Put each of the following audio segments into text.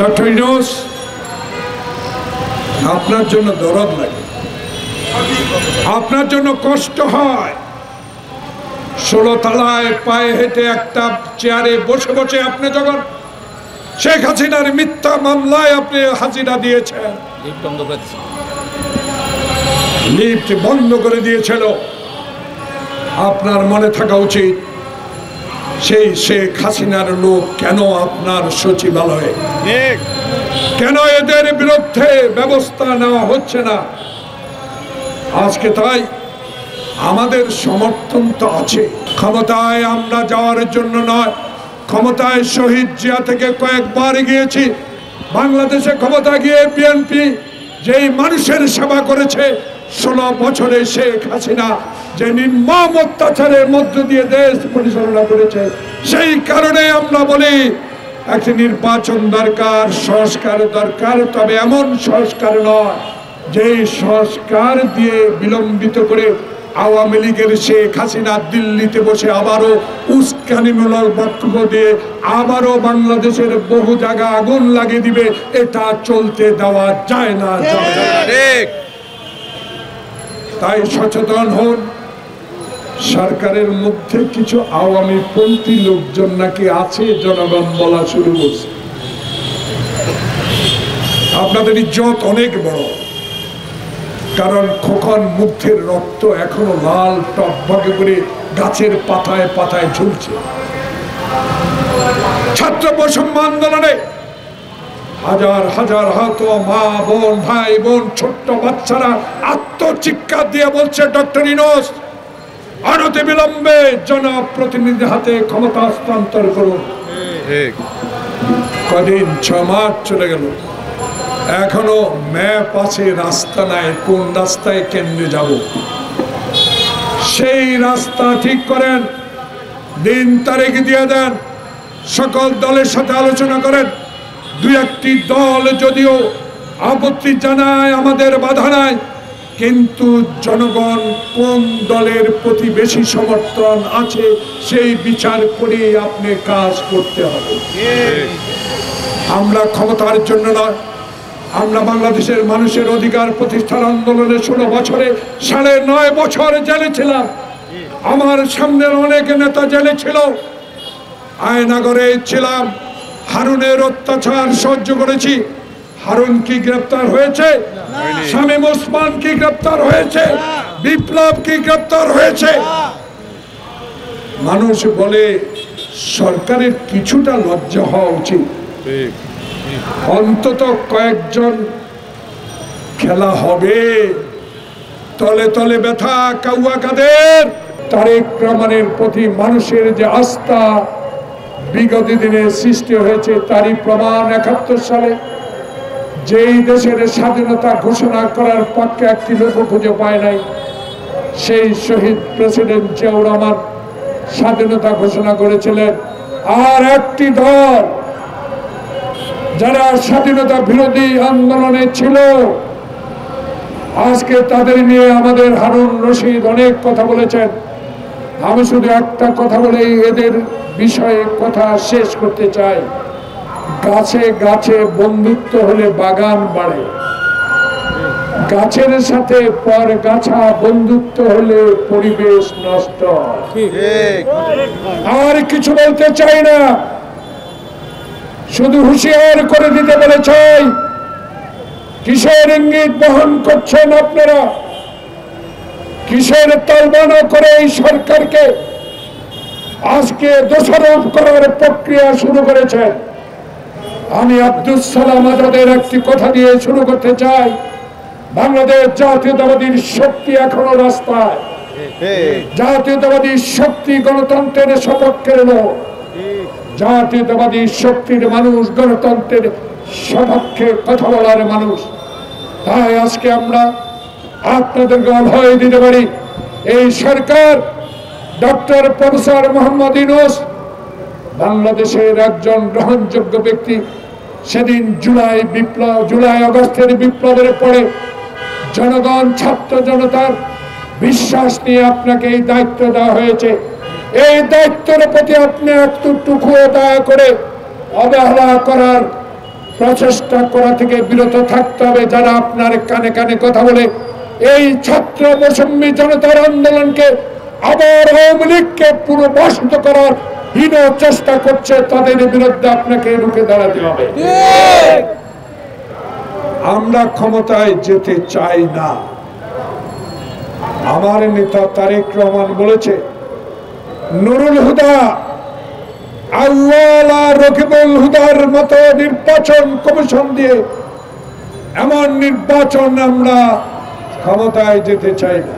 Doctor Yunus, আপনার জন্য দরদ লাগে, আপনার জন্য কষ্ট হয়। 16 তলায় পায়ে হেঁটে একটা চেয়ারে বসে বসে আপনি যখন শেখ হাসিনার মিথ্যা মামলায় আপনি হাজিরা দিয়েছেন, লিফট বন্ধ করে দিয়েছিল, আপনার মনে থাকা উচিত সেই শেখ হাসিনার লোক কেন আপনার সচিবালয়ে, কেন এদের বিরুদ্ধে ব্যবস্থা নেওয়া হচ্ছে না। আজকে তাই আমাদের সমর্থন তো আছে, ক্ষমতায় আমরা যাওয়ার জন্য নয়, ক্ষমতায় শহীদ জিয়া থেকে কয়েকবার গিয়েছি। বাংলাদেশে ক্ষমতা গিয়ে বিএনপি যেই মানুষের সেবা করেছে, 16 বছরে শেখ হাসিনা যে নির্মম অত্যাচারের মধ্য দিয়ে দেশ পরিচালনা করেছে, সেই কারণে আমরা বলি একটি নির্বাচন দরকার, সংস্কার দরকার, তবে এমন সংস্কার নয় যেই সংস্কার দিয়ে বিলম্বিত করে আওয়ামী লীগের শেখ হাসিনা দিল্লিতে বসে আবারও উস্কানিমূলক বক্তব্য দিয়ে আবারও বাংলাদেশের বহু জায়গা আগুন লাগিয়ে দিবে। এটা চলতে দেওয়া যায় না। তাই সচেতন হন। সরকারের মধ্যে কিছু আওয়ামী পন্থী লোকজন নাকি আছে, জনগণ বলা শুরু করছে। আপনাদের ইজ্জত অনেক বড়, কারণ খোকন মুগ্ধের রক্ত এখনো লাল টকবগে করে গাছের পাতায় পাতায় ঝুলছে। ছাত্র বৈষম্য আন্দোলনে হাজার হাজার হাত মা বোন ভাই বোন ছোট্ট বাচ্চারা আত্মচিৎকার দিয়ে বলছে, ডক্টর ইউনূস অনতি বিলম্বে জনপ্রতিনিধির হাতে ক্ষমতা হস্তান্তর করুন। কদিন 6 মাস চলে গেল, এখনো ম্যাপ আছে, রাস্তা নাই, কোন রাস্তায় কেন্দ্রে যাব। সেই রাস্তা ঠিক করেন, দিন তারিখ দিয়ে দেন, সকল দলের সাথে আলোচনা করেন। 2-1টি দল যদিও আপত্তি জানায়, আমাদের বাধা নাই, কিন্তু জনগণ কোন দলের প্রতি বেশি সমর্থন আছে সেই বিচার করে আপনি কাজ করতে হবে। আমরা ক্ষমতার জন্য নয়, আমরা বাংলাদেশের মানুষের অধিকার প্রতিষ্ঠার আন্দোলনে 16 বছরে 9.5 বছর জেলে ছিলাম। আমার সামনের অনেক নেতা জেলে ছিল, আয়নাগরে ছিলাম, হারুনের অত্যাচার সহ্য করেছি। হারুন কি গ্রেপ্তার হয়েছে? শামীম ওসমান কি গ্রেপ্তার হয়েছে? বিপ্লব কি গ্রেপ্তার হয়েছে? মানুষ বলে সরকারের কিছুটা লজ্জা হওয়া উচিত, অন্তত কয়েকজন খেলা হবে। তলে তলে ব্যথা কাউয়া কাদের। তারেক রহমানের প্রতি মানুষের যে আস্থা বিগত দিনে সৃষ্টি হয়েছে তারই প্রমাণ 71 সালে যেই দেশের স্বাধীনতা ঘোষণা করার পক্ষে একটি লোক খুঁজে পায় নাই, সেই শহীদ প্রেসিডেন্ট জিয়াউর রহমান স্বাধীনতা ঘোষণা করেছিলেন। আর একটি দল যারা স্বাধীনতা বিরোধী আন্দোলনে ছিল, আজকে তাদের নিয়ে আমাদের হারুন রশিদ অনেক কথা বলেছেন। আমি শুধু একটা কথা বলেই এদের বিষয়ে কথা শেষ করতে চাই। গাছে গাছে বন্ধুত্ব হলে বাগান বাড়ে, গাছের সাথে পরগাছা বন্ধুত্ব হলে পরিবেশ নষ্ট। আর কিছু বলতে চাই না, শুধু হুঁশিয়ার করে দিতে বলে চাই। কিসের ইঙ্গিত বহন করছেন আপনারা? কিসের তলবানো করে এই সরকারকে আজকে দোষারোপ করার প্রক্রিয়া শুরু করেছেন? আমি আব্দুল সালাম আজাদের একটি কথা দিয়ে শুরু করতে চাই। বাংলাদেশ জাতীয়তাবাদী শক্তি এখনো রাস্তায়, জাতীয়তাবাদী শক্তি গণতন্ত্রের সপক্ষের লোক, জাতীয়তাবাদী শক্তির মানুষ, গণতন্ত্রের সপক্ষে কথা বলার মানুষ। তাই আজকে আমরা আপনাদেরকে অভয় দিতে পারি, এই সরকার ডক্টর প্রফেসর মোহাম্মদ ইউনূস বাংলাদেশের একজন গ্রহণযোগ্য ব্যক্তি। সেদিন জুলাই আগস্টের বিপ্লবের পরে জনগণ, ছাত্র জনতার বিশ্বাস নিয়ে আপনাকে এই দায়িত্ব দেওয়া হয়েছে। এই দায়িত্বের প্রতি আপনি একটুকু দয়া করে অবহেলা করার প্রচেষ্টা করা থেকে বিরত থাকতে হবে। যারা আপনার কানে কানে কথা বলে এই ছাত্র বৈষম্যী জনতার আন্দোলনকে আবার আওয়ামী লীগকে পুনর্বাসিত করার হীন চেষ্টা করছে, তাদের বিরুদ্ধে আপনাকে রুখে দাঁড়াতে হবে। আমরা ক্ষমতায় যেতে চাই না। আমার নেতা তারেক রহমান বলেছে, নুরুল হুদা, আউয়াল আর রকিবুল হুদার মতো নির্বাচন কমিশন দিয়ে এমন নির্বাচন আমরা ক্ষমতায় যেতে চাই না।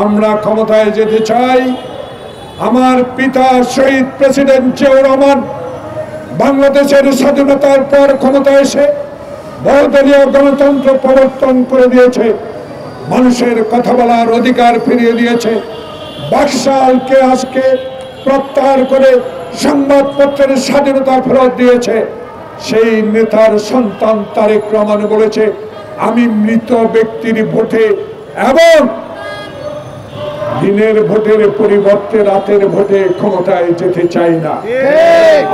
আমরা ক্ষমতায় যেতে চাই আমার পিতা শহীদ প্রেসিডেন্ট জিয়াউর রহমান বাংলাদেশের স্বাধীনতার পর ক্ষমতায় এসে বহুদলীয় গণতন্ত্র প্রবর্তন করে দিয়েছে, মানুষের কথা বলার অধিকার ফিরিয়ে দিয়েছে, বাকশালকে আজকে প্রত্যাহার করে সংবাদপত্রের স্বাধীনতা ফেরত দিয়েছে। সেই নেতার সন্তান তারেক রহমান বলেছে, আমি মৃত ব্যক্তির ভোটে এবং দিনের ভোটের পরিবর্তে রাতের ভোটে ক্ষমতায় যেতে চাই না।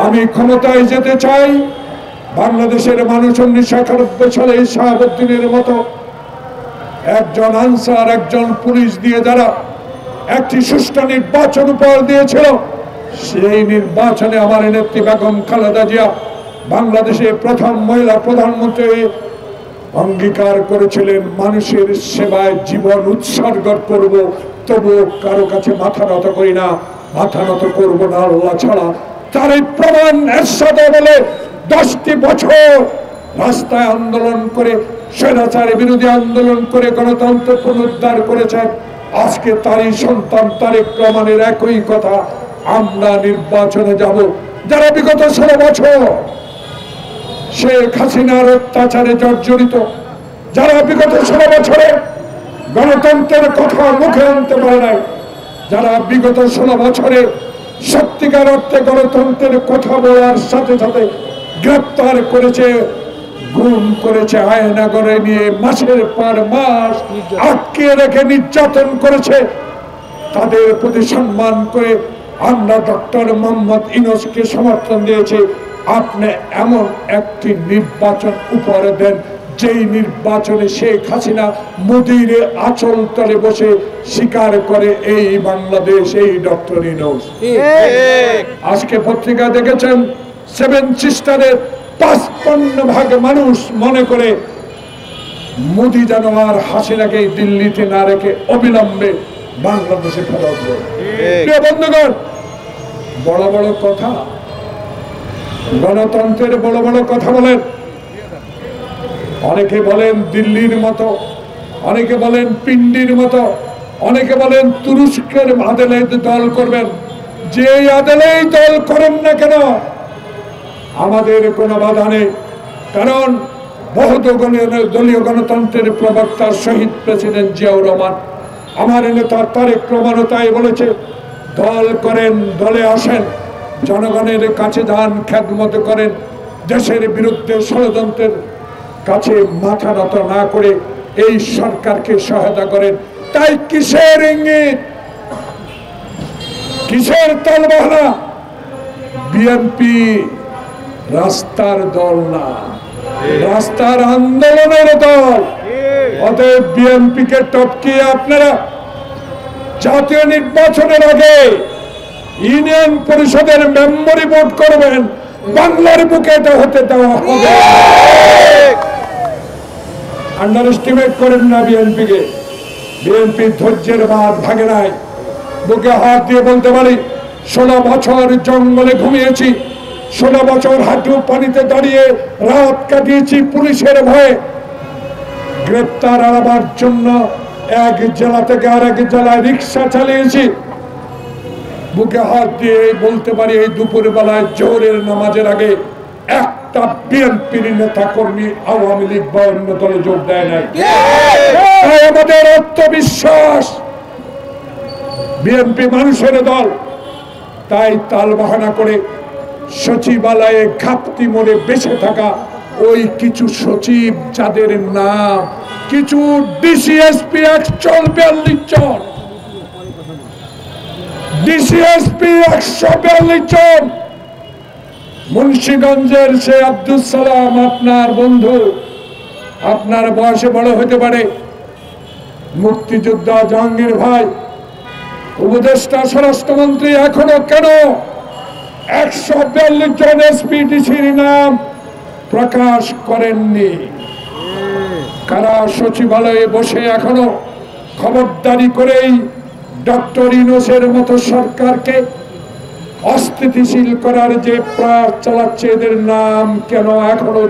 আমি ক্ষমতায় যেতে চাই বাংলাদেশের মানুষ 1991 সালে শাহাবুদ্দিনের মতো একজন আনসার, একজন পুলিশ দিয়ে যারা একটি সুষ্ঠু নির্বাচন উপহার দিয়েছিল, সেই নির্বাচনে আমার নেত্রী বেগম খালেদা জিয়া বাংলাদেশে প্রথম মহিলা প্রধানমন্ত্রী অঙ্গীকার করেছিলেন, মানুষের সেবায় জীবন উৎসর্গ করব, তবুও কারো কাছে মাথা নত করি না, মাথা নত করব না আল্লাহ ছাড়া। তার এই প্রমাণ এরশাদ বলে 10টি বছর রাস্তায় আন্দোলন করে, স্বৈরাচারের বিরোধী আন্দোলন করে গণতন্ত্র পুনরুদ্ধার করেছেন। আজকে তারই সন্তান তারেক রহমানের একই কথা, আমরা নির্বাচনে যাব। যারা বিগত 16 বছর শেখ হাসিনার অত্যাচারে জর্জরিত, যারা বিগত 16 বছরে গণতন্ত্রের কথা মুখে আনতে পারে নাই, যারা বিগত 16 বছরে সত্যিকার অর্থে গণতন্ত্রের কথা বলার সাথে সাথে গ্রেপ্তার করেছে, গুম করেছে, আয়নাগরে নিয়ে মাসের পর মাস আটকে রেখে নির্যাতন করেছে, তাদের প্রতি সম্মান করে আমরা ডক্টর মোহাম্মদ ইউনূসকে সমর্থন দিয়েছি। আপনি এমন একটি নির্বাচন উপহার দেন যেই নির্বাচনে শেখ হাসিনা মোদির আঁচল তলে বসে স্বীকার করে এই বাংলাদেশ, এই ডক্টর ইউনূস। আজকে পত্রিকা দেখেছেন 7 সিস্টারের 55% মানুষ মনে করে মোদি যেন আর হাসিনাকে দিল্লিতে না রেখে অবিলম্বে বাংলাদেশে ফেরত দেয়। প্রিয় বন্ধুগণ, বড় বড় কথা, গণতন্ত্রের বড় বড় কথা বলেন। অনেকে বলেন দিল্লির মতো, অনেকে বলেন পিন্ডির মতো, অনেকে বলেন তুরস্কের আদালে দল করবেন। যে আদালেই দল করেন না কেন, আমাদের কোনো বাধা নেই। কারণ বহুদলীয় গণতন্ত্রের প্রবক্তা শহীদ প্রেসিডেন্ট জিয়াউর রহমান, আমার নেতা তারেক রহমানও তাই বলেছে, দল করেন, দলে আসেন, জনগণের কাছে যান, খেদমত করেন, দেশের বিরুদ্ধে ষড়যন্ত্রের কাছে মাথা নত না করে এই সরকারকে সহায়তা করেন। তাই কিসের ইঙ্গিত, কিসের তালবাহানা? বিএনপি রাস্তার দল না, রাস্তার আন্দোলনের দল। অতএব বিএনপিকে টপকিয়ে আপনারা জাতীয় নির্বাচনের আগে ইউনিয়ন পরিষদের মেম্বারি ভোট করবেন, বাংলার বুকে এটা হতে দেওয়া হবে। আন্ডার এস্টিমেট করেন না বিএনপিকে। বিএনপি ধৈর্যের বাঁধ ভাঙে নাই। বুকে হাত দিয়ে বলতে পারি, 16 বছর জঙ্গলে ঘুমিয়েছি, 16 বছর হাঁটু পানিতে দাঁড়িয়ে রাত কাটিয়েছি পুলিশের ভয়ে। গ্রেপ্তার এড়াবার জন্য এক জেলা থেকে আরেক জেলায় রিক্সা চালিয়েছি। বুকে হাত দিয়ে বলতে পারি, এই দুপুর বেলায় জোহরের নামাজের আগে একটা বিএনপির নেতা কর্মী আওয়ামী লীগ বা অন্য দলে যোগ দেয় নাই। তাই আমাদের আত্মবিশ্বাস, বিএনপি মানুষের দল। তাই তাল বাহানা করে সচিবালয়ে ঘাপটি মোড়ে বেঁচে থাকা ওই কিছু সচিব, যাদের নাম কিছু ডিসিএসপি 142 জন, ডিসিএসপি 142 জন, মুন্সিগঞ্জের সে আব্দুল সালাম আপনার বন্ধু, আপনার বয়সে বড় হতে পারে, মুক্তিযোদ্ধা জাহাঙ্গীর ভাই, উপদেষ্টা স্বরাষ্ট্রমন্ত্রী এখনো কেন 142 জন এসপিডিসির নাম প্রকাশ করেননি? কারা সচিবালয়ে বসে এখনো খবরদারি করেই ডক্টর ইউনূসের মতো সরকারকে অস্থিতিশীল করার যে প্রয়াস চালাচ্ছে, এদের নাম কেন এখনো